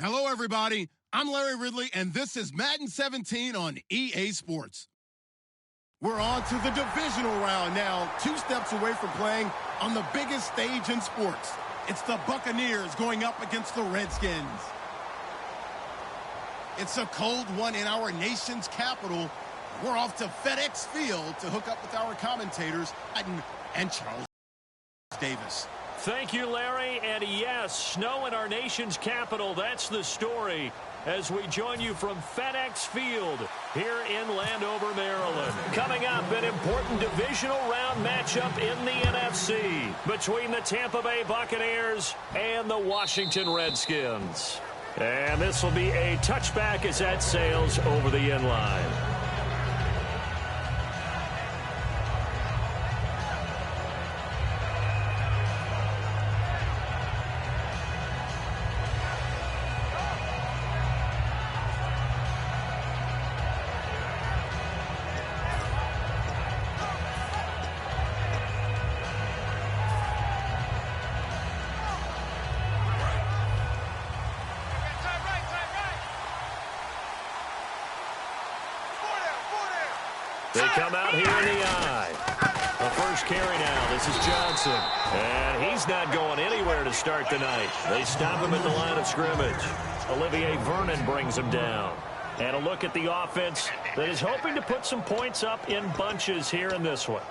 Hello, everybody. I'm Larry Ridley, and this is Madden 17 on EA Sports. We're on to the divisional round now, 2 steps away from playing on the biggest stage in sports. It's the Buccaneers going up against the Redskins. It's a cold one in our nation's capital. We're off to FedEx Field to hook up with our commentators, and Charles Davis. Thank you, Larry. And yes, snow in our nation's capital. That's the story as we join you from FedEx Field here in Landover, Maryland. Coming up, an important divisional round matchup in the NFC between the Tampa Bay Buccaneers and the Washington Redskins. And this will be a touchback as that sails over the end line. They come out here in the eye. The first carry now. This is Johnson. And he's not going anywhere to start the night. They stop him at the line of scrimmage. Olivier Vernon brings him down. And a look at the offense that is hoping to put some points up in bunches here in this one.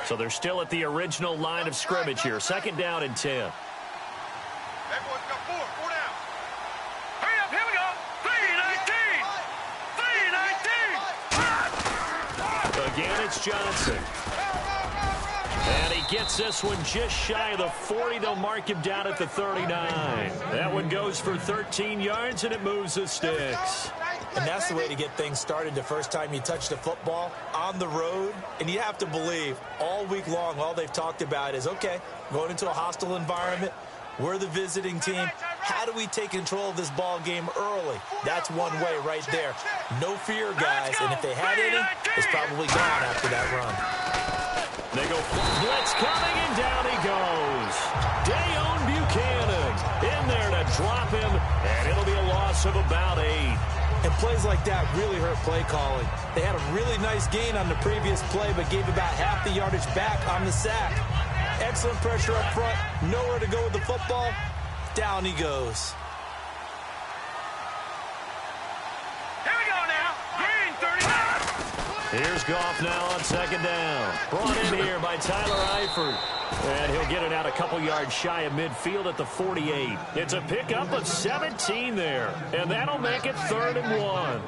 So they're still at the original line of scrimmage here. 2nd down and 10. Again, it's Johnson. And he gets this one just shy of the 40. They'll mark him down at the 39. That one goes for 13 yards, and it moves the sticks. And that's the way to get things started the first time you touch the football on the road. And you have to believe all week long, all they've talked about is, okay, going into a hostile environment. We're the visiting team. How do we take control of this ball game early? That's one way right there. No fear, guys. And if they had any, it's probably gone after that run. They go blitz coming, and down he goes. Dayon Buchanan in there to drop him, and it'll be a loss of about 8. And plays like that really hurt play calling. They had a really nice gain on the previous play, but gave about half the yardage back on the sack. Excellent pressure up front. Nowhere to go with the football. Down he goes. Here we go now. Green, 39. Here's Goff now on 2nd down. Brought in here by Tyler Eifert. And he'll get it out a couple yards shy of midfield at the 48. It's a pickup of 17 there. And that'll make it 3rd and 1.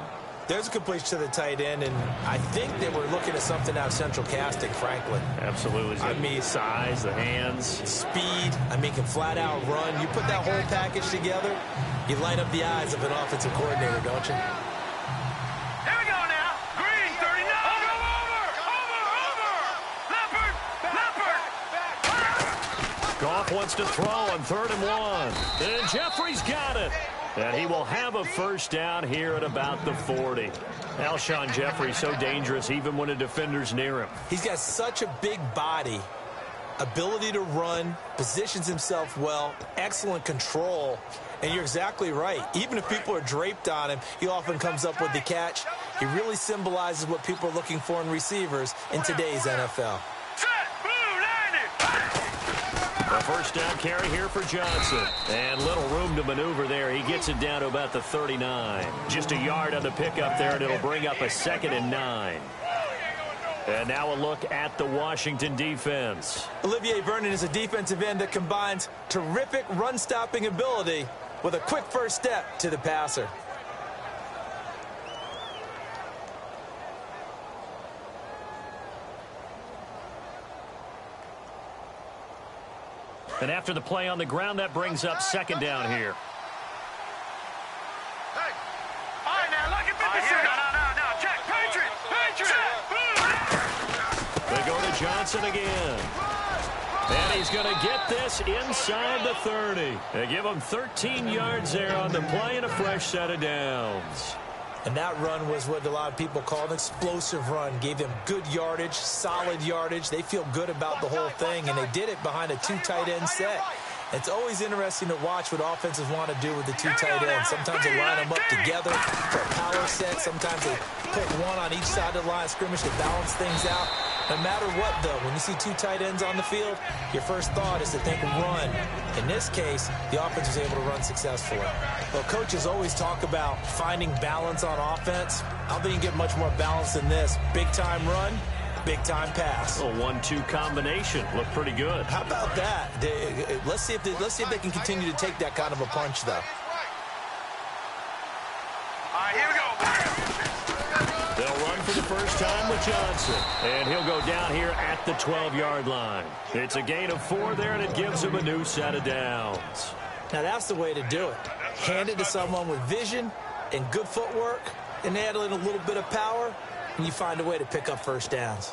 There's a completion to the tight end, and I think they were looking at something out of central casting, frankly. Absolutely. I mean, size, the hands. Speed. I mean, can flat out run. You put that whole package together, you light up the eyes of an offensive coordinator, don't you? Here we go now. Green, 39. Over. Leopard. Goff wants to throw on 3rd and 1. And Jeffrey's got it. And he will have a first down here at about the 40. Alshon Jeffrey so dangerous even when a defender's near him. He's got such a big body, ability to run, positions himself well, excellent control. And you're exactly right. Even if people are draped on him, he often comes up with the catch. He really symbolizes what people are looking for in receivers in today's NFL. A first down carry here for Johnson. And little room to maneuver there. He gets it down to about the 39. Just a yard on the pickup there, and it'll bring up a 2nd and 9. And now a look at the Washington defense. Olivier Vernon is a defensive end that combines terrific run-stopping ability with a quick first step to the passer. And after the play on the ground, that brings up 2nd down here. Hey. All right, now, look at 56. No. Check. Patriot. They go to Johnson again. And he's going to get this inside the 30. They give him 13 yards there on the play and a fresh set of downs. And that run was what a lot of people call an explosive run. Gave them good yardage, solid yardage. They feel good about the whole thing, and they did it behind a 2 tight end set. It's always interesting to watch what offenses want to do with the 2 tight ends. Sometimes they line them up together for a power set. Sometimes they put one on each side of the line of scrimmage to balance things out. No matter what, though, when you see 2 tight ends on the field, your first thought is to think run. In this case, the offense was able to run successfully. Well, coaches always talk about finding balance on offense. I don't think you can get much more balance than this. Big-time run, big-time pass. A 1-2 combination. Looked pretty good. How about that? Let's see if they can continue to take that kind of a punch, though. All right, here we go. They'll run for the first time with Johnson. And he'll go down here at the 12-yard line. It's a gain of 4 there, and it gives him a new set of downs. Now, that's the way to do it. Hand it to someone with vision and good footwork, and add in a little bit of power, and you find a way to pick up first downs.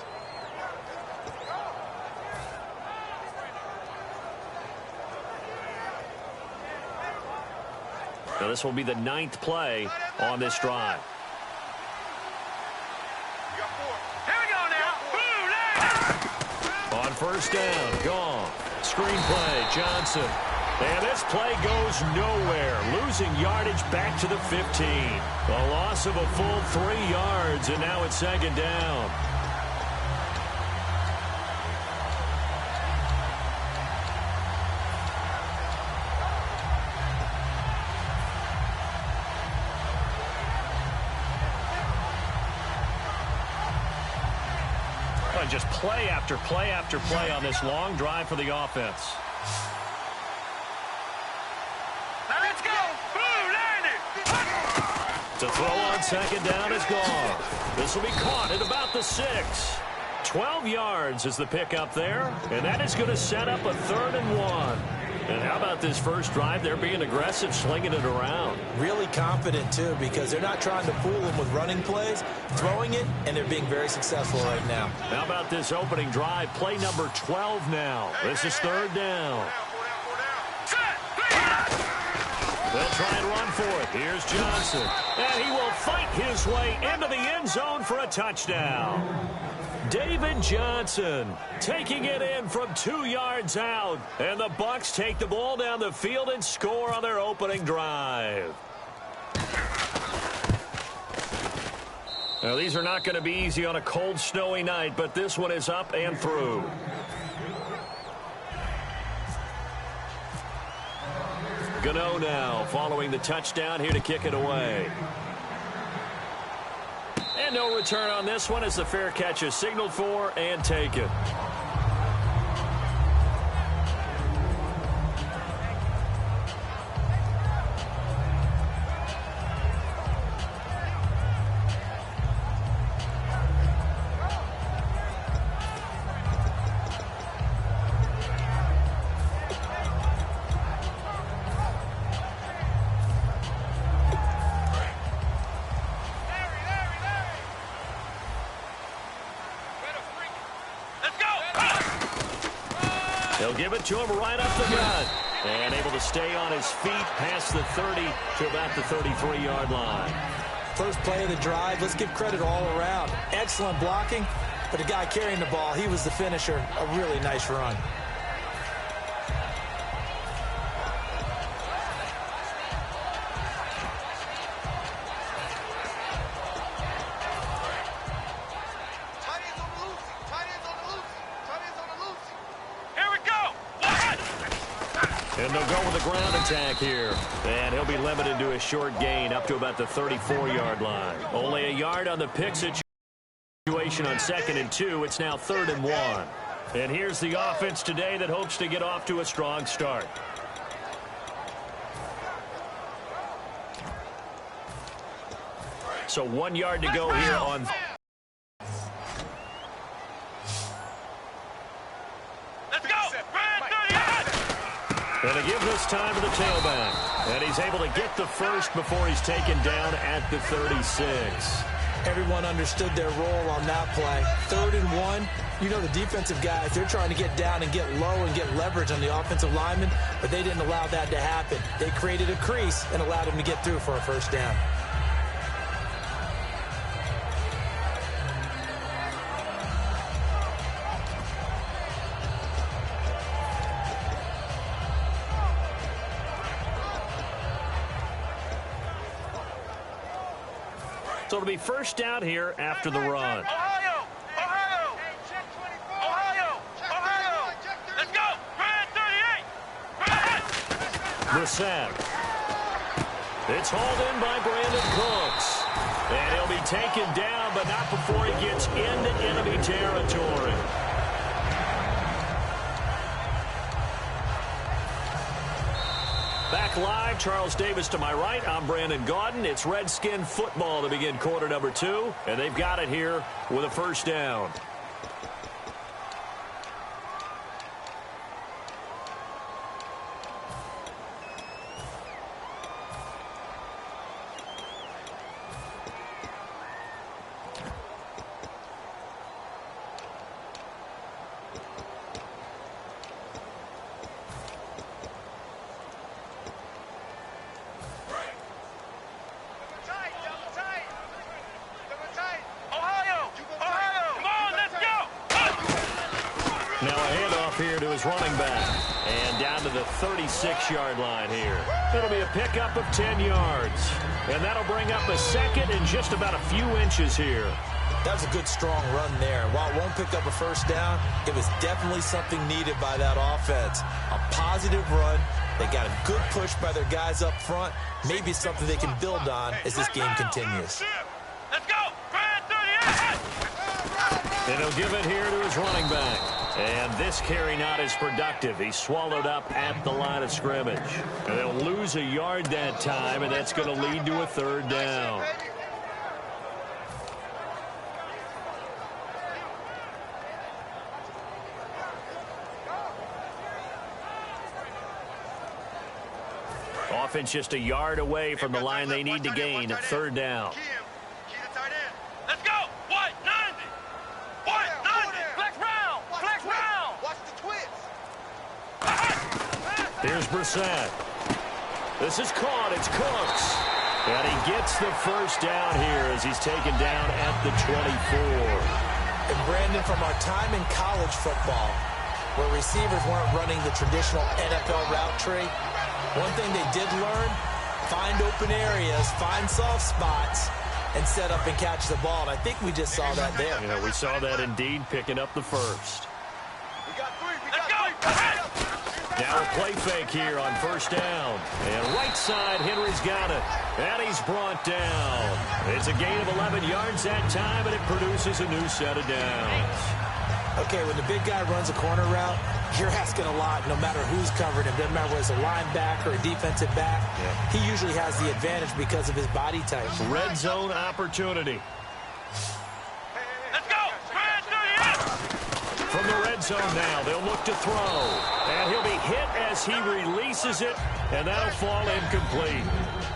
Now, this will be the 9th play on this drive. On first down, gone. Screenplay, Johnson. And this play goes nowhere. Losing yardage back to the 15. A loss of a full 3 yards, and now it's second down. Just play after play after play on this long drive for the offense. Now let's go. Boom, landed. To throw on second down is gone. This will be caught at about the 6. 12 yards is the pickup there, and that is going to set up a 3rd and 1. And how about this first drive? They're being aggressive, slinging it around. Really confident, too, because they're not trying to fool them with running plays, throwing it, and they're being very successful right now. How about this opening drive? Play number 12 now. This is 3rd down. They'll try and run for it. Here's Johnson. And he will fight his way into the end zone for a touchdown. David Johnson taking it in from 2 yards out. And the Bucs take the ball down the field and score on their opening drive. Now, these are not going to be easy on a cold, snowy night, but this one is up and through. Gano now following the touchdown here to kick it away. And no return on this one as the fair catch is signaled for and taken. They'll give it to him right up the gut. And able to stay on his feet past the 30 to about the 33-yard line. First play of the drive, let's give credit all around. Excellent blocking, but the guy carrying the ball, he was the finisher. A really nice run. And they'll go with a ground attack here. And he'll be limited to a short gain up to about the 34-yard line. Only a yard on the pick situation on 2nd and 2. It's now 3rd and 1. And here's the offense today that hopes to get off to a strong start. So 1 yard to go here on... And a give this time to the tailback. And he's able to get the first before he's taken down at the 36. Everyone understood their role on that play. 3rd and 1. You know the defensive guys, they're trying to get down and get low and get leverage on the offensive lineman, but they didn't allow that to happen. They created a crease and allowed him to get through for a first down. So it'll be first down here after the run. Ohio! Ohio! Ohio! Ohio! Let's go! Brand 38! Mirac. It's hauled in by Brandon Cooks. And he'll be taken down, but not before he gets into enemy territory. Back live, Charles Davis to my right. I'm Brandon Gaudin. It's Redskin football to begin quarter number 2, and they've got it here with a first down. Now a handoff here to his running back. And down to the 36-yard line here. It'll be a pickup of 10 yards. And that'll bring up a second and just about a few inches here. That was a good, strong run there. While it won't pick up a first down, it was definitely something needed by that offense. A positive run. They got a good push by their guys up front. Maybe something they can build on as this game continues. Let's go! Brand 38! And he'll give it here to his running back. And this carry not as productive. He's swallowed up at the line of scrimmage. And they'll lose a yard that time, and that's going to lead to a third down. Offense just a yard away from the line they need to gain. Third down. Let's go! White 90! White 90! Flex round! Flex round! Watch the twist! Here's Brissett. This is caught. It's Cooks. And he gets the first down here as he's taken down at the 24. And Brandon, from our time in college football, where receivers weren't running the traditional NFL route tree, one thing they did learn, find open areas, find soft spots, and set up and catch the ball. And I think we just saw that there. Yeah, we saw that indeed, picking up the first. Now a play fake here on first down. And right side, Henry's got it. And he's brought down. It's a gain of 11 yards that time, and it produces a new set of downs. Okay, when the big guy runs a corner route, you're asking a lot no matter who's covering him. Doesn't matter whether it's a linebacker or a defensive back. Yeah. He usually has the advantage because of his body type. Red zone opportunity. Let's go! Brand 38! From the red zone now, they'll look to throw. And he'll be hit as he releases it, and that'll fall incomplete.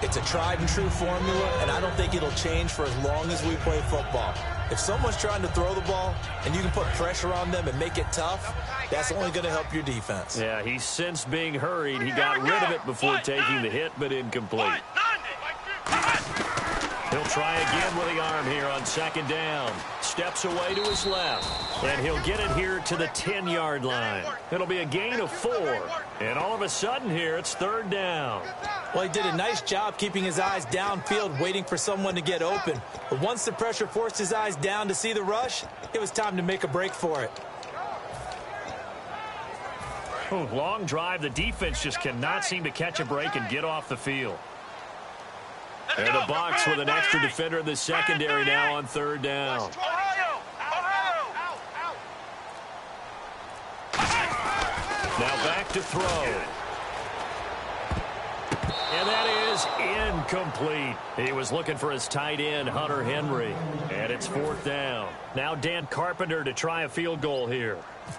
It's a tried and true formula, and I don't think it'll change for as long as we play football. If someone's trying to throw the ball and you can put pressure on them and make it tough, that's only going to help your defense. Yeah, he's since being hurried. He got rid of it before taking the hit, but incomplete. He'll try again with the arm here on second down. Steps away to his left, and he'll get it here to the 10-yard line. It'll be a gain of 4, and all of a sudden here, it's third down. Well, he did a nice job keeping his eyes downfield, waiting for someone to get open. But once the pressure forced his eyes down to see the rush, it was time to make a break for it. Long drive. The defense just cannot seem to catch a break and get off the field. And the Bucs with an extra defender in the secondary now on third down. Ohio! Ohio! Now back to throw. And that is incomplete. He was looking for his tight end, Hunter Henry. And it's fourth down. Now Dan Carpenter to try a field goal here.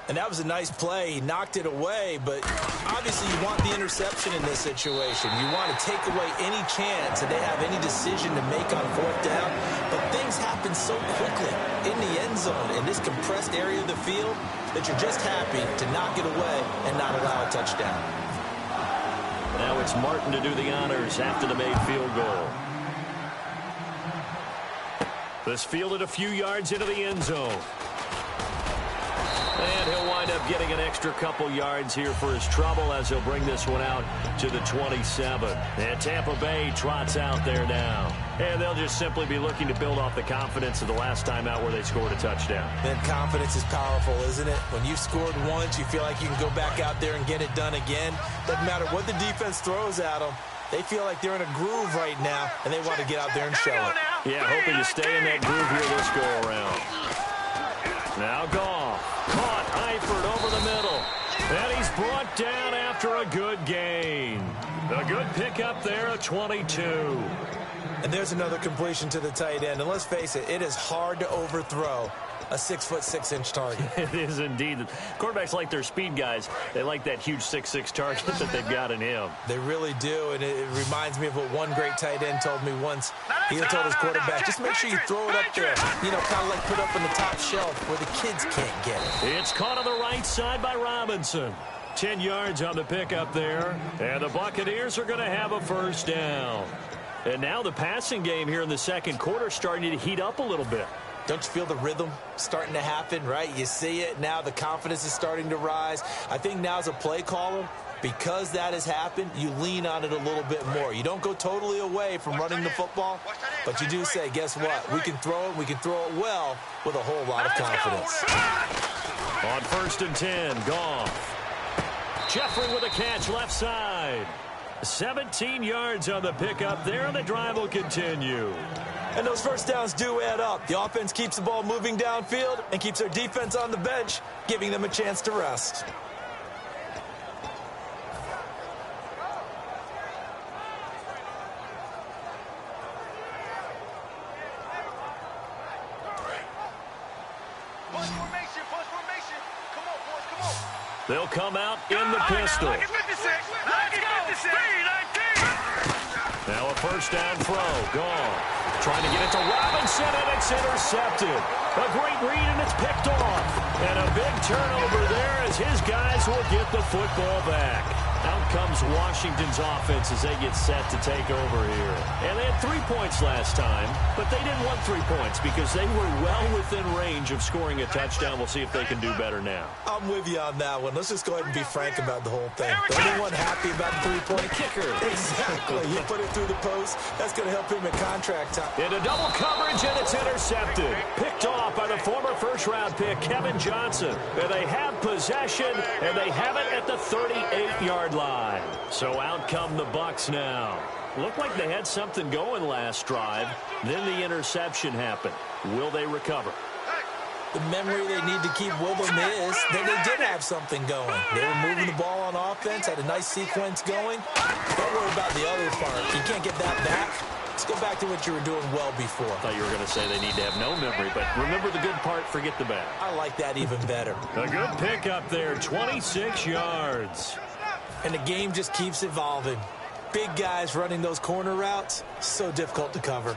And that was a nice play. He knocked it away, but obviously you want the interception in this situation. You want to take away any chance that they have any decision to make on fourth down. But things happen so quickly in the end zone in this compressed area of the field that you're just happy to knock it away and not allow a touchdown. Now it's Martin to do the honors after the made field goal. This fielded a few yards into the end zone. And he'll wind up getting an extra couple yards here for his trouble as he'll bring this one out to the 27. And Tampa Bay trots out there now. And they'll just simply be looking to build off the confidence of the last time out where they scored a touchdown. Then confidence is powerful, isn't it? When you've scored once, you feel like you can go back out there and get it done again. Doesn't matter what the defense throws at them. They feel like they're in a groove right now, and they want to get out there and show it. Yeah, hoping to stay in that groove here this go-around. Now Goff. Caught Eifert over the middle. And he's brought down after a good gain. A good pickup there at 22. And there's another completion to the tight end. And let's face it, it is hard to overthrow a 6'6" target. It is indeed. Quarterbacks like their speed guys. They like that huge 6'6" target that they've got in him. They really do, and it reminds me of what one great tight end told me once. He told his quarterback, just make sure you throw it up there, you know, kind of like put up on the top shelf where the kids can't get it. It's caught on the right side by Robinson. 10 yards on the pickup there, and the Buccaneers are going to have a first down. And now the passing game here in the second quarter starting to heat up a little bit. Don't you feel the rhythm starting to happen, right? You see it. Now the confidence is starting to rise. I think now as a play caller, because that has happened, you lean on it a little bit more. You don't go totally away from running the football, but you do say, guess what? We can throw it. We can throw it well with a whole lot of confidence. On 1st and 10, Goff. Jeffrey with a catch left side. 17 yards on the pickup there, and the drive will continue. And those first downs do add up. The offense keeps the ball moving downfield and keeps their defense on the bench, giving them a chance to rest. They'll come out in the pistol. Now a first down throw. Goff trying to get it to Robinson, and it's intercepted. A great read, and it's picked off. And a big turnover there as his guys will get the football back. Out comes Washington's offense as they get set to take over here. And they had 3 points last time, but they didn't want 3 points because they were well within range of scoring a touchdown. We'll see if they can do better now. I'm with you on that one. Let's just go ahead and be frank about the whole thing. The only one happy about the three-point kicker. Exactly. You put it through the post. That's going to help him at contract time. Into double coverage, and it's intercepted. Picked off by the former first-round pick, Kevin Johnson. And they have possession, and they have it at the 38-yard line. So out come the Bucs now. Looked like they had something going last drive. Then the interception happened. Will they recover? The memory they need to keep with them is that they did have something going. They were moving the ball on offense, had a nice sequence going. Don't worry about the other part. You can't get that back. Let's go back to what you were doing well before. I thought you were going to say they need to have no memory, but remember the good part, forget the bad. I like that even better. A good pickup there, 26 yards. And the game just keeps evolving. Big guys running those corner routes, so difficult to cover.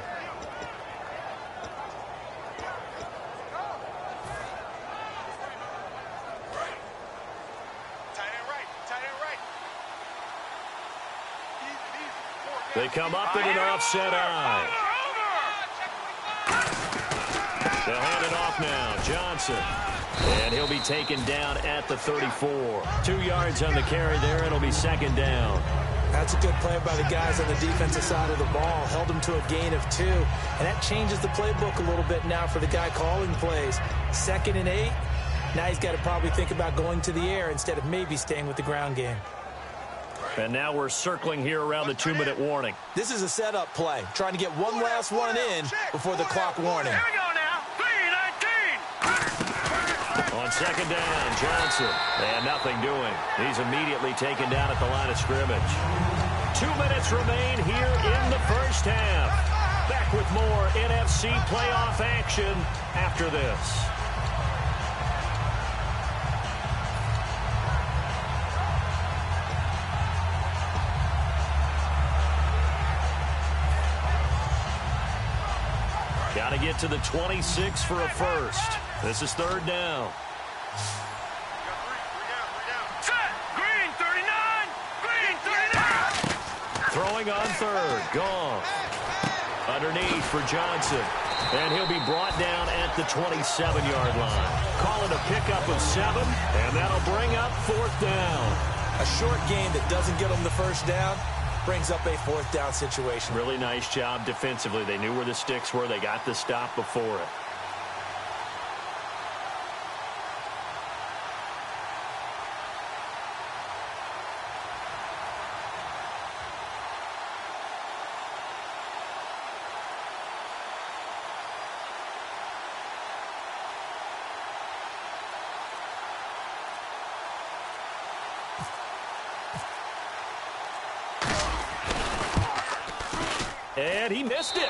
They come up in an offset eye. They'll hand it off now. Johnson. And he'll be taken down at the 34. 2 yards on the carry there. It'll be second down. That's a good play by the guys on the defensive side of the ball. Held them to a gain of 2. And that changes the playbook a little bit now for the guy calling plays. 2nd and 8. Now he's got to probably think about going to the air instead of maybe staying with the ground game. And now we're circling here around the 2-minute warning. This is a setup play. Trying to get one last one in before the clock warning. Here we go now. 3-19. On second down, Johnson. And nothing doing. He's immediately taken down at the line of scrimmage. 2 minutes remain here in the first half. Back with more NFC playoff action after this. Got to get to the 26 for a first. This is third down. Set. Green 39. Green 39. Throwing on third. Gone. Underneath for Johnson. And he'll be brought down at the 27-yard line. Call it a pickup of 7, and that'll bring up fourth down. A short game that doesn't get them the first down, brings up a fourth down situation. Really nice job defensively. They knew where the sticks were. They got the stop before it. And he missed it.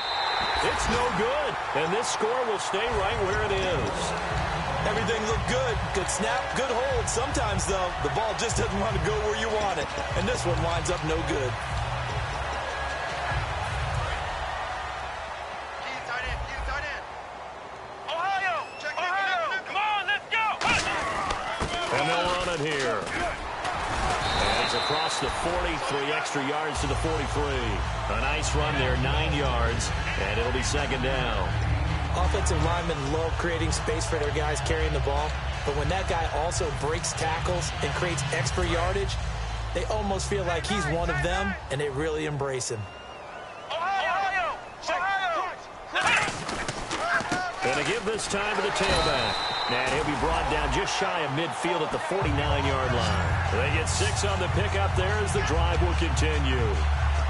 It's no good. And this score will stay right where it is. Everything looked good. Good snap, good hold. Sometimes, though, the ball just doesn't want to go where you want it. And this one winds up no good. Ohio! Come on, let's go! And they'll run it here. And it's across the 40, 3 extra yards to the 43. A nice run there, 9 yards, and it'll be second down. Offensive linemen love creating space for their guys carrying the ball, but when that guy also breaks tackles and creates extra yardage, they almost feel like he's one of them, and they really embrace him. Ohio! Going to give this time to the tailback. And he'll be brought down just shy of midfield at the 49-yard line. They get 6 on the pickup there as the drive will continue.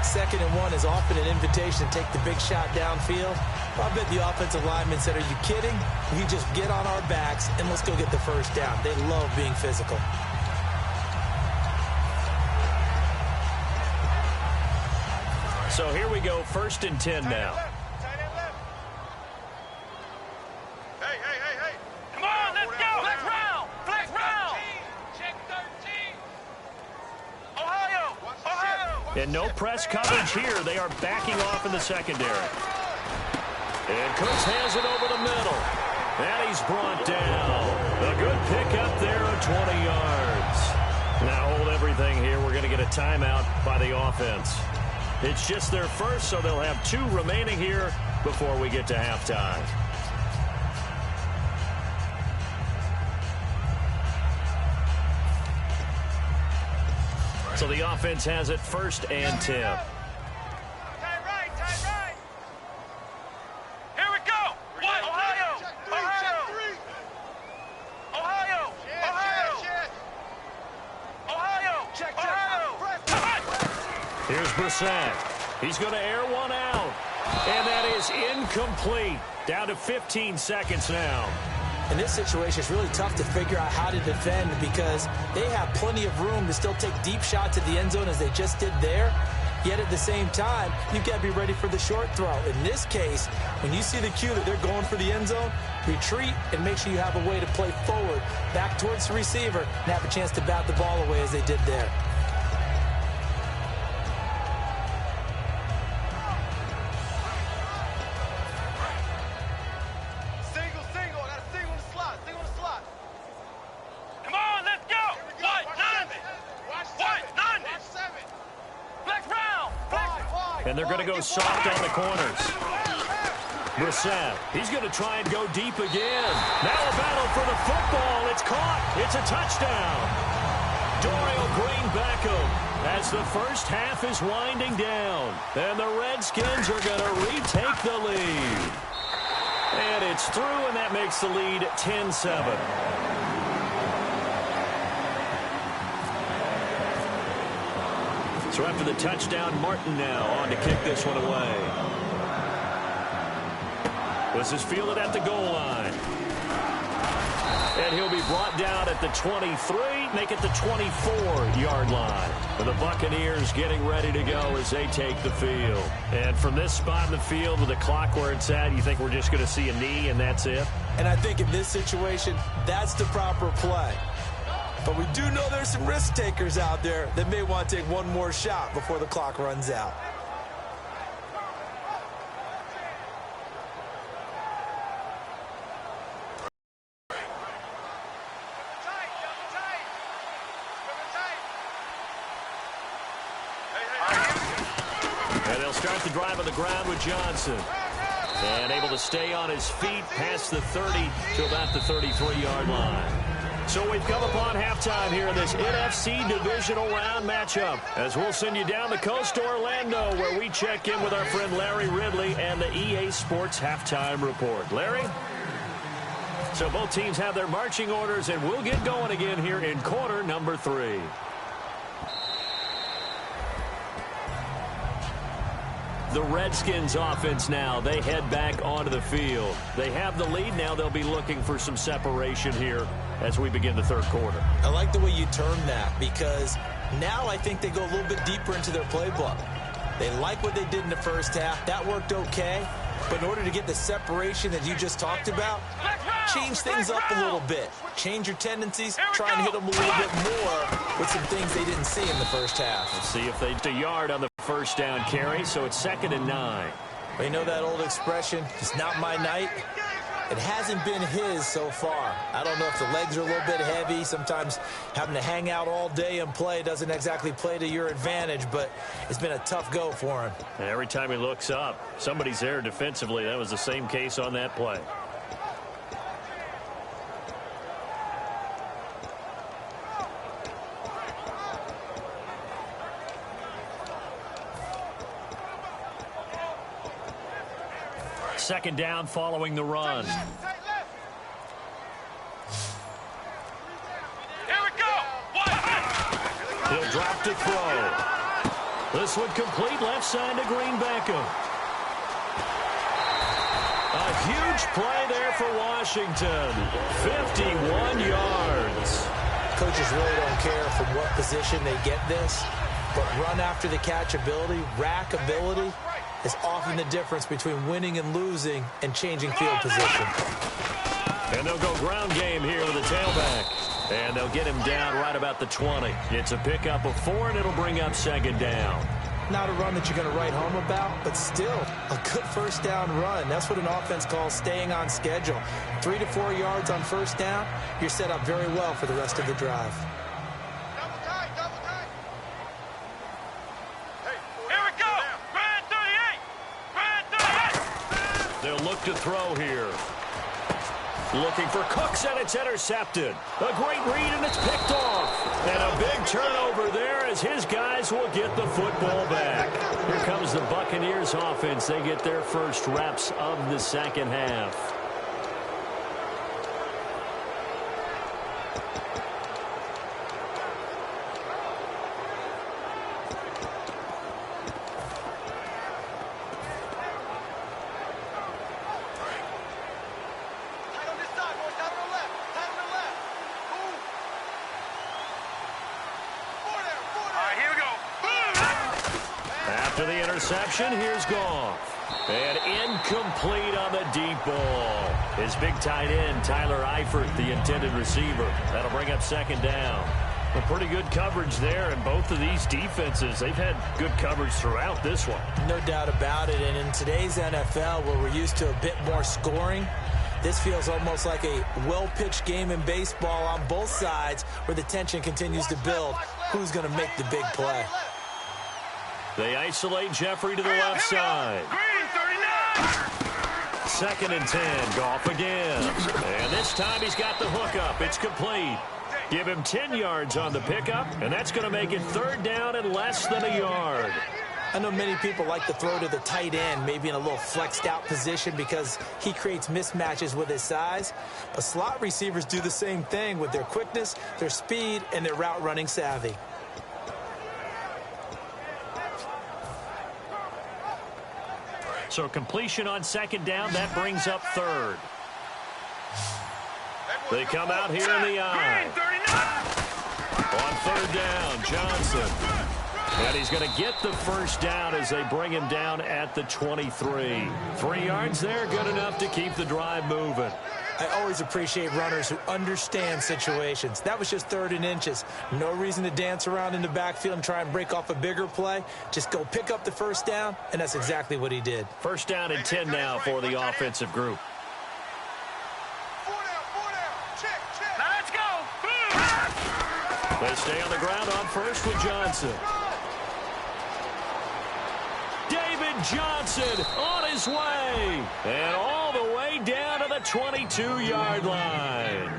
2nd and 1 is often an invitation to take the big shot downfield. I bet the offensive lineman said, are you kidding? We just get on our backs and let's go get the first down. They love being physical. So here we go, 1st and 10 now. Hey. Come on, let's go! Flex round! Check 13! Ohio! And no press coverage here. They are backing off in the secondary. And Cooks has it over the middle. And he's brought down. A good pickup there of 20 yards. Now hold everything here. We're going to get a timeout by the offense. It's just their first, so they'll have 2 remaining here before we get to halftime. So the offense has it 1st and 10. Time right! Here we go! What? Ohio! Here's Brissett. He's going to air one out. And that is incomplete. Down to 15 seconds now. In this situation, it's really tough to figure out how to defend because they have plenty of room to still take deep shots at the end zone as they just did there. Yet at the same time, you've got to be ready for the short throw. In this case, when you see the cue that they're going for the end zone, retreat and make sure you have a way to play forward, back towards the receiver, and have a chance to bat the ball away as they did there. And they're going to go soft on the corners. Brissett, he's going to try and go deep again. Now a battle for the football. It's caught. It's a touchdown. Dorial Green-Beckham as the first half is winding down. And the Redskins are going to retake the lead. And it's through, and that makes the lead 10-7. So after the touchdown, Martin now on to kick this one away. This is fielded at the goal line. And he'll be brought down at the 23, make it the 24-yard line. And the Buccaneers getting ready to go as they take the field. And from this spot in the field with the clock where it's at, you think we're just going to see a knee and that's it? And I think in this situation, that's the proper play. But we do know there's some risk takers out there that may want to take one more shot before the clock runs out. And they'll start the drive on the ground with Johnson. And able to stay on his feet past the 30 to about the 33-yard line. So we've come upon halftime here in this NFC Divisional Round matchup, as we'll send you down the coast to Orlando, where we check in with our friend Larry Ridley and the EA Sports Halftime Report. Larry? So both teams have their marching orders, and we'll get going again here in quarter number 3. The Redskins offense now, they head back onto the field. They have the lead. Now they'll be looking for some separation here as we begin the third quarter. I like the way you termed that, because now I think they go a little bit deeper into their playbook. They like what they did in the first half. That worked okay. But in order to get the separation that you just talked about, change things up a little bit. Change your tendencies. Try and hit them a little bit more with some things they didn't see in the first half. Let's see if they get a yard on the first down carry, so it's 2nd and 9. Well, you know that old expression, it's not my night? It hasn't been his so far. I don't know if the legs are a little bit heavy. Sometimes having to hang out all day and play doesn't exactly play to your advantage, but it's been a tough go for him. And every time he looks up, somebody's there defensively. That was the same case on that play. Second down following the run. Here we go. He'll drop to throw. This one complete left side to Green Beckham. A huge play there for Washington. 51 yards. Coaches really don't care from what position they get this, but run after the catch ability, rack ability, is often the difference between winning and losing and changing field position. And they'll go ground game here with a tailback. And they'll get him down right about the 20. It's a pickup of 4, and it'll bring up 2nd down. Not a run that you're going to write home about, but still a good first down run. That's what an offense calls staying on schedule. 3 to 4 yards on first down, you're set up very well for the rest of the drive. They'll look to throw here. Looking for Cooks, and it's intercepted. A great read, and it's picked off. And a big turnover there as his guys will get the football back. Here comes the Buccaneers offense. They get their first reps of the second half. Interception, here's Goff. And incomplete on the deep ball. His big tight end, Tyler Eifert, the intended receiver. That'll bring up 2nd down. A pretty good coverage there, and both of these defenses, they've had good coverage throughout this one. No doubt about it, and in today's NFL, where we're used to a bit more scoring, this feels almost like a well-pitched game in baseball on both sides, where the tension continues to build. Who's going to make the big play? They isolate Jeffrey to the left side. 2nd and 10. Goff again. And this time he's got the hookup. It's complete. Give him 10 yards on the pickup, and that's going to make it 3rd down and less than a yard. I know many people like to throw to the tight end, maybe in a little flexed out position because he creates mismatches with his size. But slot receivers do the same thing with their quickness, their speed, and their route running savvy. So completion on 2nd down, that brings up 3rd. They come out here in the eye. On 3rd down, Johnson. And he's going to get the first down as they bring him down at the 23. 3 yards there, good enough to keep the drive moving. I always appreciate runners who understand situations. That was just 3rd and inches. No reason to dance around in the backfield and try and break off a bigger play. Just go pick up the first down, and that's exactly what he did. 1st down and 10 now for the offensive group. Now let's go. They stay on the ground on 1st with Johnson. David Johnson on his way. And all the way down to the 22-yard line.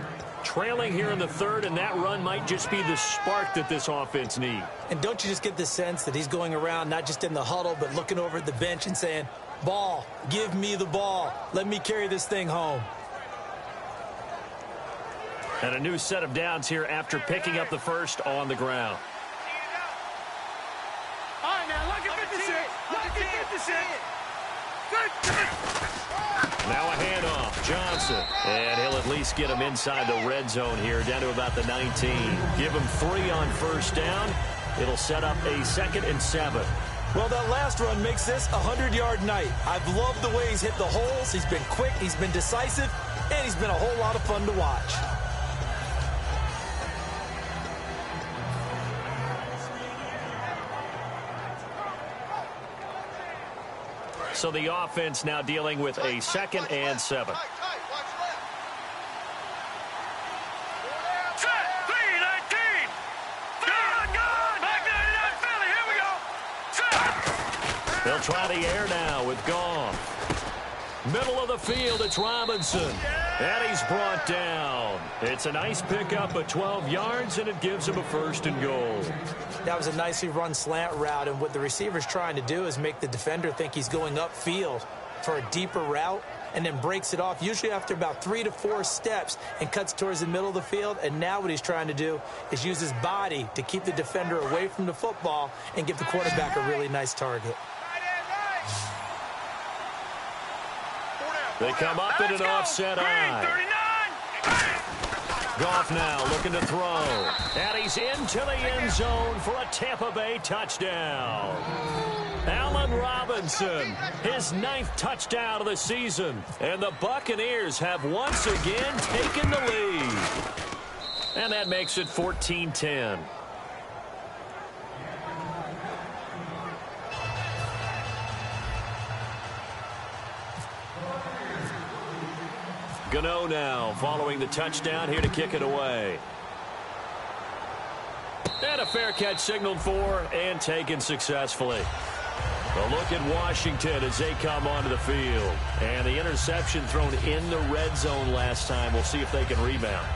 Trailing here in the third, and that run might just be the spark that this offense needs. And don't you just get the sense that he's going around not just in the huddle, but looking over at the bench and saying, ball, give me the ball. Let me carry this thing home. And a new set of downs here after picking up the first on the ground. All right, now look at 56. Look at 56. Now a handoff. Johnson. And he'll at least get him inside the red zone here, down to about the 19. Give him 3 on first down. It'll set up a 2nd and 7. Well, that last run makes this a 100-yard night. I've loved the way he's hit the holes. He's been quick, he's been decisive, and he's been a whole lot of fun to watch. So the offense now dealing with a 2nd and 7. They'll try the air now with Goff. Middle of the field, it's Robinson. And he's brought down. It's a nice pickup of 12 yards, and it gives him a 1st and goal. That was a nicely run slant route, and what the receiver's trying to do is make the defender think he's going upfield for a deeper route, and then breaks it off, usually after about 3 to 4 steps, and cuts towards the middle of the field. And now what he's trying to do is use his body to keep the defender away from the football and give the quarterback a really nice target. They come up in an offset eye. Goff now looking to throw. And he's into the end zone for a Tampa Bay touchdown. Allen Robinson, his 9th touchdown of the season. And the Buccaneers have once again taken the lead. And that makes it 14-10. Gano now following the touchdown here to kick it away. And a fair catch signaled for and taken successfully. A look at Washington as they come onto the field. And the interception thrown in the red zone last time. We'll see if they can rebound.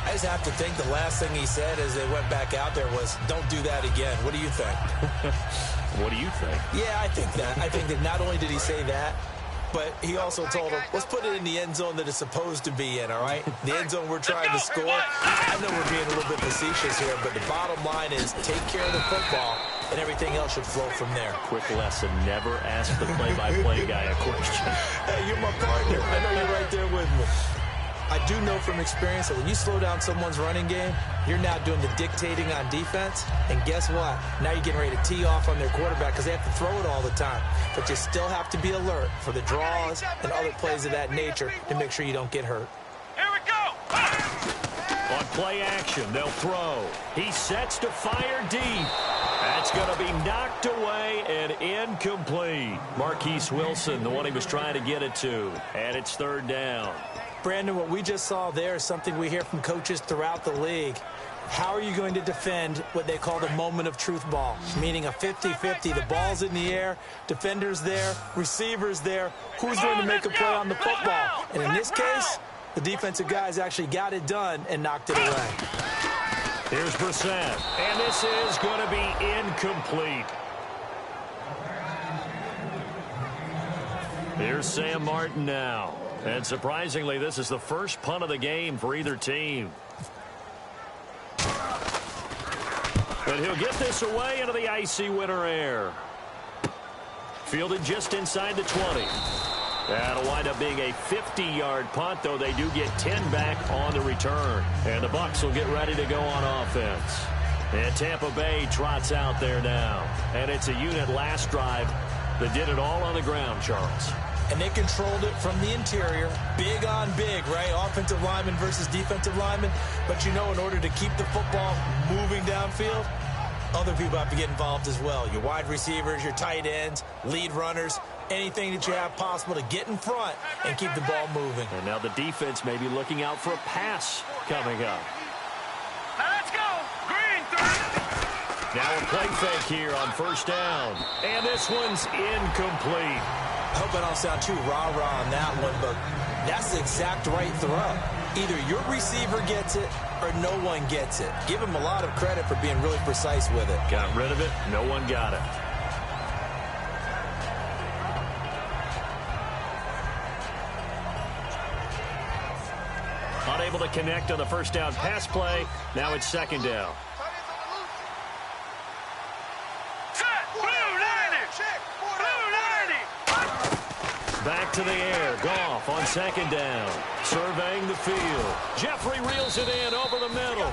I just have to think the last thing he said as they went back out there was, don't do that again. What do you think? What do you think? Yeah, I think that. I think that not only did he say that, but he also told him, let's put it in the end zone that it's supposed to be in, all right? The end zone we're trying to score. I know we're being a little bit facetious here, but the bottom line is take care of the football, and everything else should flow from there. Quick lesson, never ask the play-by-play guy a question. Hey, you're my partner. I know you're right there with me. I do know from experience that when you slow down someone's running game, you're now doing the dictating on defense. And guess what? Now you're getting ready to tee off on their quarterback because they have to throw it all the time. But you still have to be alert for the draws and other plays of that nature to make sure you don't get hurt. Here we go. On play action, they'll throw. He sets to fire deep. That's going to be knocked away and incomplete. Marquise Wilson, the one he was trying to get it to. And it's 3rd down. Brandon, what we just saw there is something we hear from coaches throughout the league. How are you going to defend what they call the moment of truth ball? Meaning a 50-50. The ball's in the air, defender's there, receiver's there. Who's going to make a play on the football? And in this case, the defensive guys actually got it done and knocked it away. Here's Brissett, and this is going to be incomplete. Here's Sam Martin now. And surprisingly, this is the first punt of the game for either team. But he'll get this away into the icy winter air. Fielded just inside the 20. That'll wind up being a 50-yard punt, though they do get 10 back on the return. And the Bucs will get ready to go on offense. And Tampa Bay trots out there now. And it's a unit last drive that did it all on the ground, Charles. And they controlled it from the interior. Big on big, right? Offensive lineman versus defensive lineman. But you know, in order to keep the football moving downfield, other people have to get involved as well. Your wide receivers, your tight ends, lead runners, anything that you have possible to get in front and keep the ball moving. And now the defense may be looking out for a pass coming up. Now let's go. Green, 3. Now a play fake here on first down. And this one's incomplete. I hope I don't sound too rah-rah on that one, but that's the exact right throw. Either your receiver gets it or no one gets it. Give him a lot of credit for being really precise with it. Got rid of it. No one got it. Unable to connect on the first down pass play. Now it's second down. Back to the air. Goff on second down. Surveying the field. Jeffrey reels it in over the middle.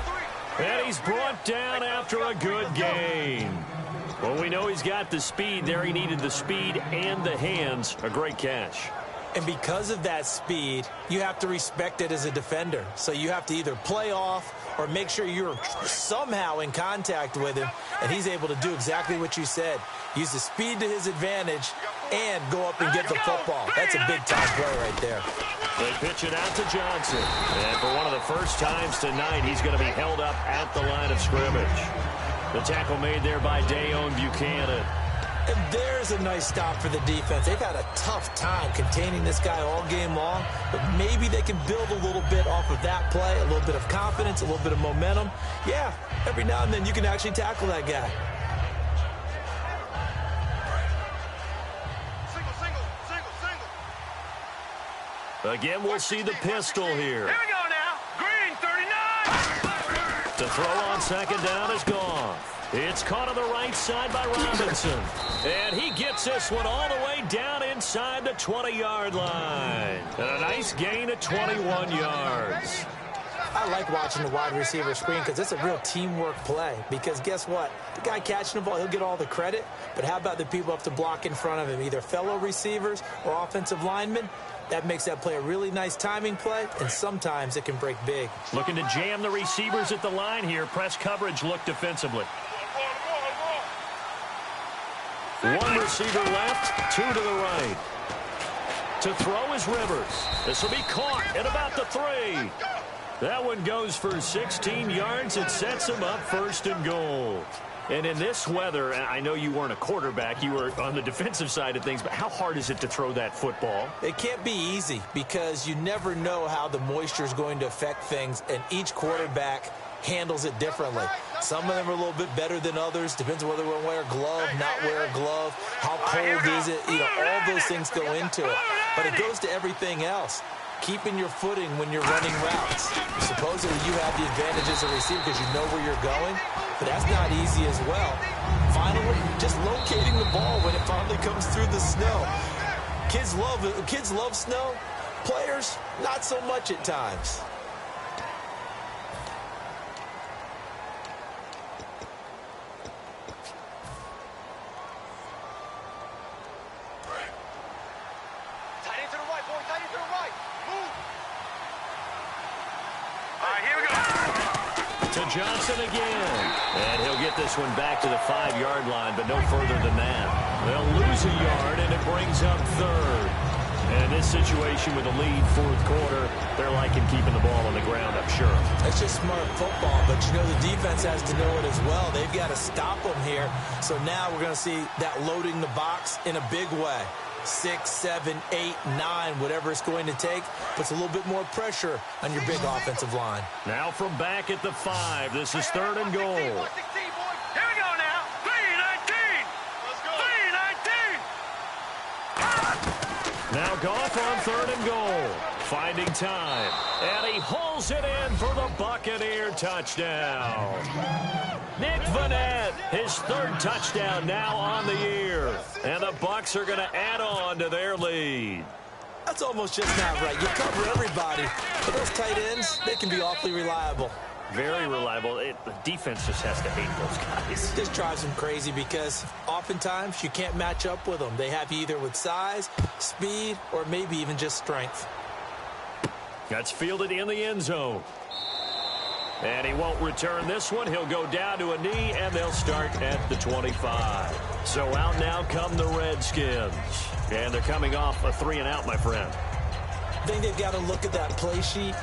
And he's brought down after a good gain. Well, we know he's got the speed there. He needed the speed and the hands. A great catch. And because of that speed, you have to respect it as a defender. So you have to either play off or make sure you're somehow in contact with him. And he's able to do exactly what you said. Use the speed to his advantage and go up and get the football. That's a big-time play right there. They pitch it out to Johnson. And for one of the first times tonight, he's going to be held up at the line of scrimmage. The tackle made there by Dayon Buchanan. And there's a nice stop for the defense. They've had a tough time containing this guy all game long, but maybe they can build a little bit off of that play, a little bit of confidence, a little bit of momentum. Yeah, every now and then you can actually tackle that guy. Again, we'll see the pistol here. Here we go now. Green, 39. To throw on second down is gone. It's caught on the right side by Robinson. And he gets this one all the way down inside the 20-yard line. And a nice gain of 21 yards. I like watching the wide receiver screen because it's a real teamwork play. Because guess what? The guy catching the ball, he'll get all the credit. But how about the people up to block in front of him, either fellow receivers or offensive linemen? That makes that play a really nice timing play, and sometimes it can break big. Looking to jam the receivers at the line here. Press coverage look defensively. One receiver left, two to the right. To throw is Rivers. This will be caught at about the 3. That one goes for 16 yards. It sets him up first and goal. And in this weather, I know you weren't a quarterback. You were on the defensive side of things, but how hard is it to throw that football? It can't be easy because you never know how the moisture is going to affect things, and each quarterback handles it differently. Some of them are a little bit better than others. Depends on whether we're wear a glove, not wear a glove, how cold is it. You know, all those things go into it. But it goes to everything else. Keeping your footing when you're running routes. Supposedly you have the advantage as a receiver because you know where you're going, but that's not easy as well. Finally, just locating the ball when it finally comes through the snow. Kids love snow. Players, not so much at times. Johnson again. And he'll get this one back to the 5-yard line, but no further than that. They'll lose a yard, and it brings up third. And in this situation with a lead fourth quarter, they're liking keeping the ball on the ground, I'm sure. It's just smart football, but you know the defense has to know it as well. They've got to stop them here. So now we're going to see that loading the box in a big way. 6, 7, 8, 9, whatever it's going to take, puts a little bit more pressure on your big offensive line. Now from back at the 5, this is third and goal. Here we go now. 3-19. Let's go. 3-19. Now Goff on third and goal. Finding time. And he hauls it in for the Buccaneer touchdown. Nick Vannett, his third touchdown now on the year. And the Bucs are going to add on to their lead. That's almost just not right. You cover everybody, but those tight ends, they can be awfully reliable. Very reliable. The defense just has to hate those guys. It just drives them crazy because oftentimes you can't match up with them. They have you either with size, speed, or maybe even just strength. That's fielded in the end zone. And he won't return this one. He'll go down to a knee, and they'll start at the 25. So out now come the Redskins. And they're coming off a 3-and-out, my friend. I think they've got to look at that play sheet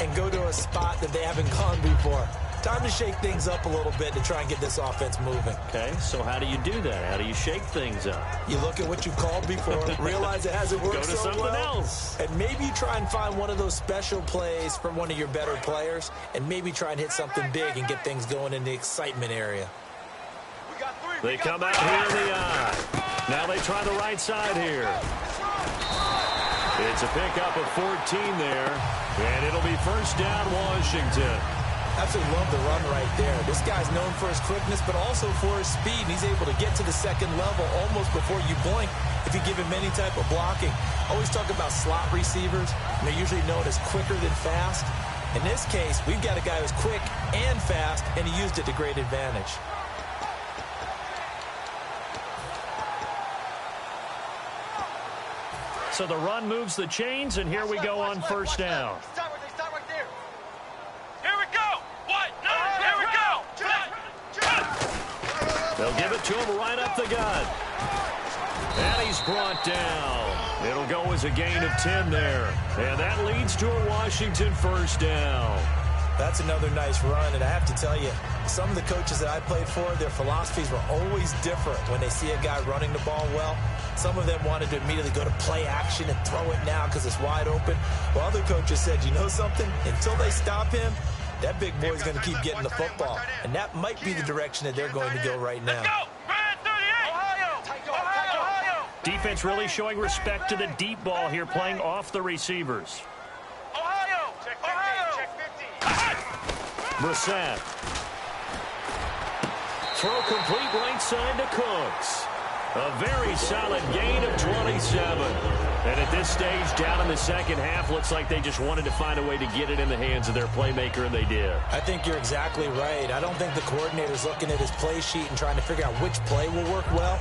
and go to a spot that they haven't gone before. Time to shake things up a little bit to try and get this offense moving. Okay, so how do you do that? How do you shake things up? You look at what you've called before, realize it hasn't worked Go to so something well, else. and maybe you try and find one of those special plays from one of your better players, and maybe try and hit something big and get things going in the excitement area. They come out here in the eye. Now they try the right side here. It's a pickup of 14 there, and it'll be first down Washington. Absolutely love the run right there. This guy's known for his quickness, but also for his speed. And he's able to get to the second level almost before you blink if you give him any type of blocking. Always talk about slot receivers, and they're usually known as quicker than fast. In this case, we've got a guy who's quick and fast, and he used it to great advantage. So the run moves the chains, and here we go on first down. Stop right there. Here we go. What? No, here we go. They'll give it to him right up the gut. And he's brought down. It'll go as a gain of 10 there. And that leads to a Washington first down. That's another nice run, and I have to tell you, some of the coaches that I played for, their philosophies were always different when they see a guy running the ball well. Some of them wanted to immediately go to play action and throw it now because it's wide open. While other coaches said, you know something? Until they stop him, that big boy's going to keep getting the football. And that might be the direction that they're going to go right now. Defense really showing respect to the deep ball here, playing off the receivers. Brissett. Throw complete right side to Cooks. A very solid gain of 27. And at this stage, down in the second half, looks like they just wanted to find a way to get it in the hands of their playmaker, and they did. I think you're exactly right. I don't think the coordinator's looking at his play sheet and trying to figure out which play will work well.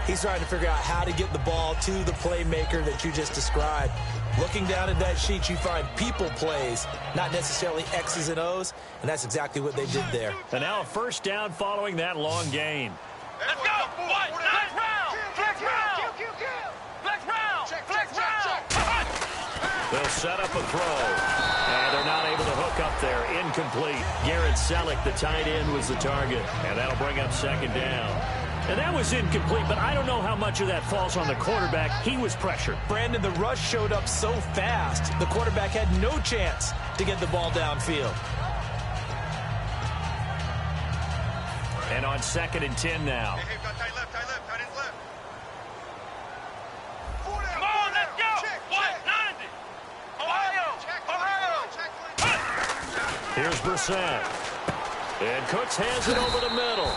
He's trying to figure out how to get the ball to the playmaker that you just described. Looking down at that sheet, you find people plays, not necessarily X's and O's, and that's exactly what they did there. And now a first down following that long gain. Let's go. What? Flex round. Flex round. Flex round. They'll set up a throw. And they're not able to hook up there. Incomplete. Garrett Selleck, the tight end, was the target. And that'll bring up second down. And that was incomplete, but I don't know how much of that falls on the quarterback. He was pressured. Brandon, the rush showed up so fast, the quarterback had no chance to get the ball downfield. And on 2nd and 10 now. Hey, tight left, tight ends left. Come on, let's go. What? 90. Ohio. Here's Brissett. And Cooks has it over the middle.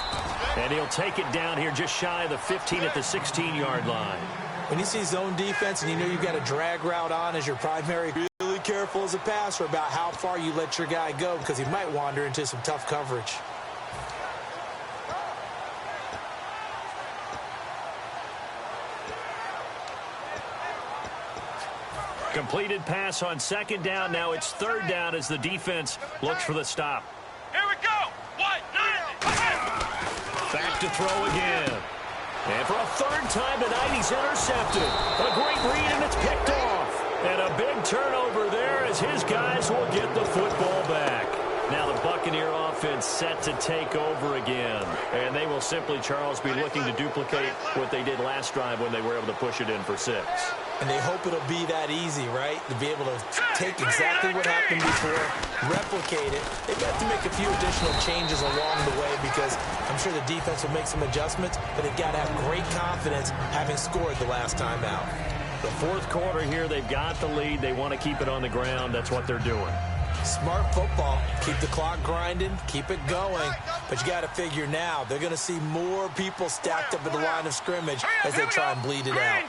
And he'll take it down here just shy of the 15 at the 16-yard line. When you see zone defense and you know you've got a drag route on as your primary, really careful as a passer about how far you let your guy go because he might wander into some tough coverage. Completed pass on 2nd down. Now it's 3rd down as the defense looks for the stop. Here we go. What? 90. Back to throw again. And for a 3rd time tonight, he's intercepted. A great read, and it's picked off. And a big turnover there as his guys will get the football back. Now the Buccaneer offense set to take over again. And they will simply, Charles, be looking to duplicate what they did last drive when they were able to push it in for 6. And they hope it'll be that easy, right? To be able to take exactly what happened before, replicate it. They've got to make a few additional changes along the way because I'm sure the defense will make some adjustments, but they've got to have great confidence having scored the last time out. The 4th quarter here, they've got the lead. They want to keep it on the ground. That's what they're doing. Smart football. Keep the clock grinding. Keep it going. But you got to figure now, they're going to see more people stacked up at the line of scrimmage as they try and bleed it out.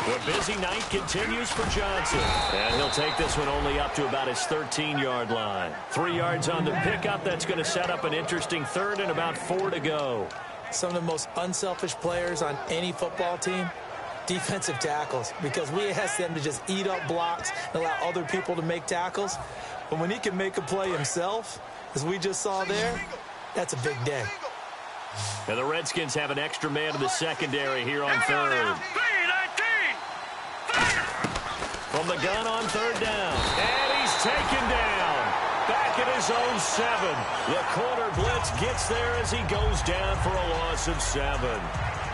The busy night continues for Johnson. And he'll take this one only up to about his 13-yard line. 3 yards on the pickup. That's going to set up an interesting 3rd and about 4 to go. Some of the most unselfish players on any football team, defensive tackles, because we ask them to just eat up blocks and allow other people to make tackles. But when he can make a play himself, as we just saw there, that's a big day. And the Redskins have an extra man in the secondary here on 3rd. From the gun on 3rd down. And he's taken down. Back at his own 7. The corner blitz gets there as he goes down for a loss of 7.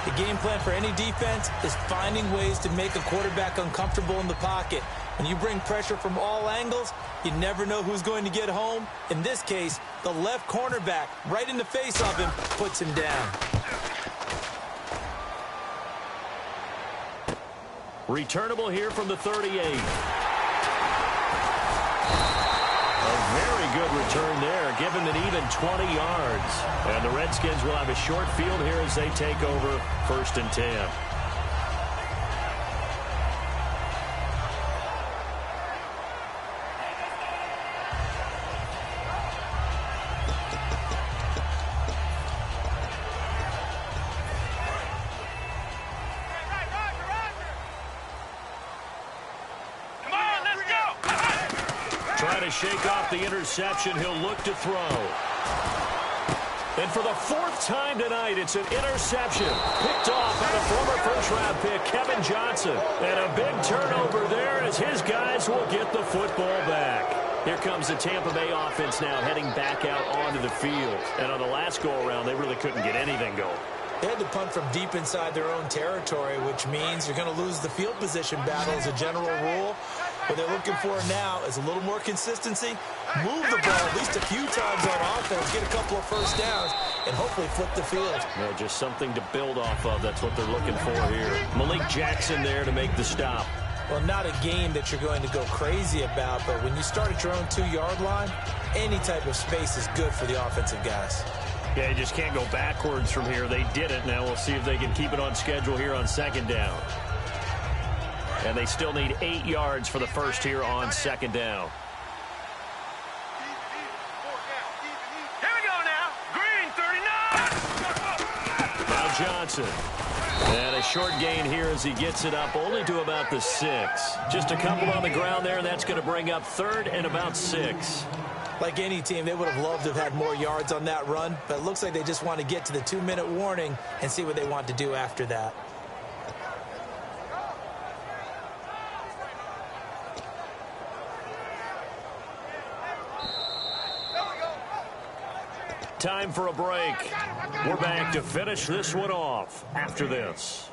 The game plan for any defense is finding ways to make a quarterback uncomfortable in the pocket. When you bring pressure from all angles, you never know who's going to get home. In this case, the left cornerback, right in the face of him, puts him down. Returnable here from the 38. A very good return there, give him an even 20 yards. And the Redskins will have a short field here as they take over 1st and 10. Trying to shake off the interception. He'll look to throw. And for the 4th time tonight, it's an interception. Picked off by the former first-round pick, Kevin Johnson. And a big turnover there as his guys will get the football back. Here comes the Tampa Bay offense now heading back out onto the field. And on the last go-around, they really couldn't get anything going. They had to punt from deep inside their own territory, which means you're going to lose the field position battle as a general rule. What they're looking for now is a little more consistency, move the ball at least a few times on offense, get a couple of first downs, and hopefully flip the field. Yeah, just something to build off of. That's what they're looking for here. Malik Jackson there to make the stop. Well, not a game that you're going to go crazy about, but when you start at your own 2-yard line, any type of space is good for the offensive guys. Yeah, you just can't go backwards from here. They did it. Now we'll see if they can keep it on schedule here on 2nd down. And they still need 8 yards for the first here on 2nd down. Here we go now. Green, 39. Now Johnson. And a short gain here as he gets it up only to about the 6. Just a couple on the ground there, and that's going to bring up 3rd and about 6. Like any team, they would have loved to have had more yards on that run, but it looks like they just want to get to the 2-minute warning and see what they want to do after that. Time for a break. We're back to finish this one off after this.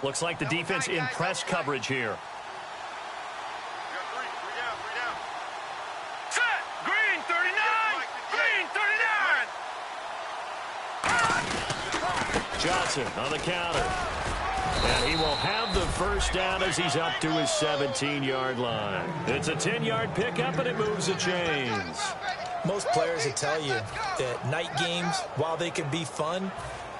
Looks like the defense in press coverage here. Set. Green, 39. Green, 39. Johnson on the counter. And he will have the first down as he's up to his 17-yard line. It's a 10-yard pickup, and it moves the chains. Most players will tell you that night games, while they can be fun,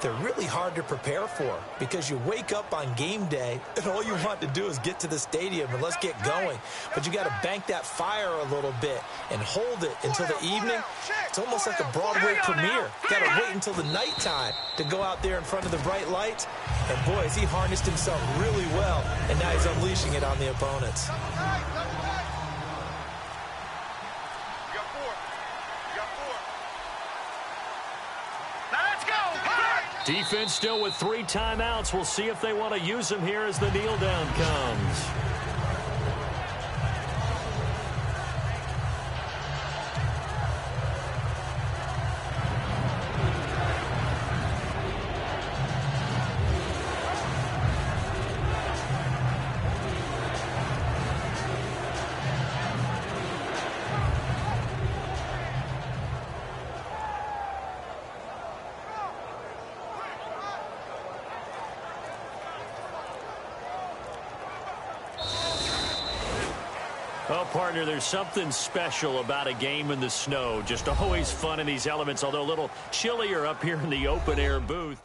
they're really hard to prepare for because you wake up on game day and all you want to do is get to the stadium and let's get going. But you got to bank that fire a little bit and hold it until the evening. It's almost like a Broadway premiere. You got to wait until the nighttime to go out there in front of the bright lights. And boy, has he harnessed himself really well, and now he's unleashing it on the opponents. Defense still with 3 timeouts. We'll see if they want to use them here as the kneel down comes. Oh, partner, there's something special about a game in the snow. Just always fun in these elements, although a little chillier up here in the open-air booth.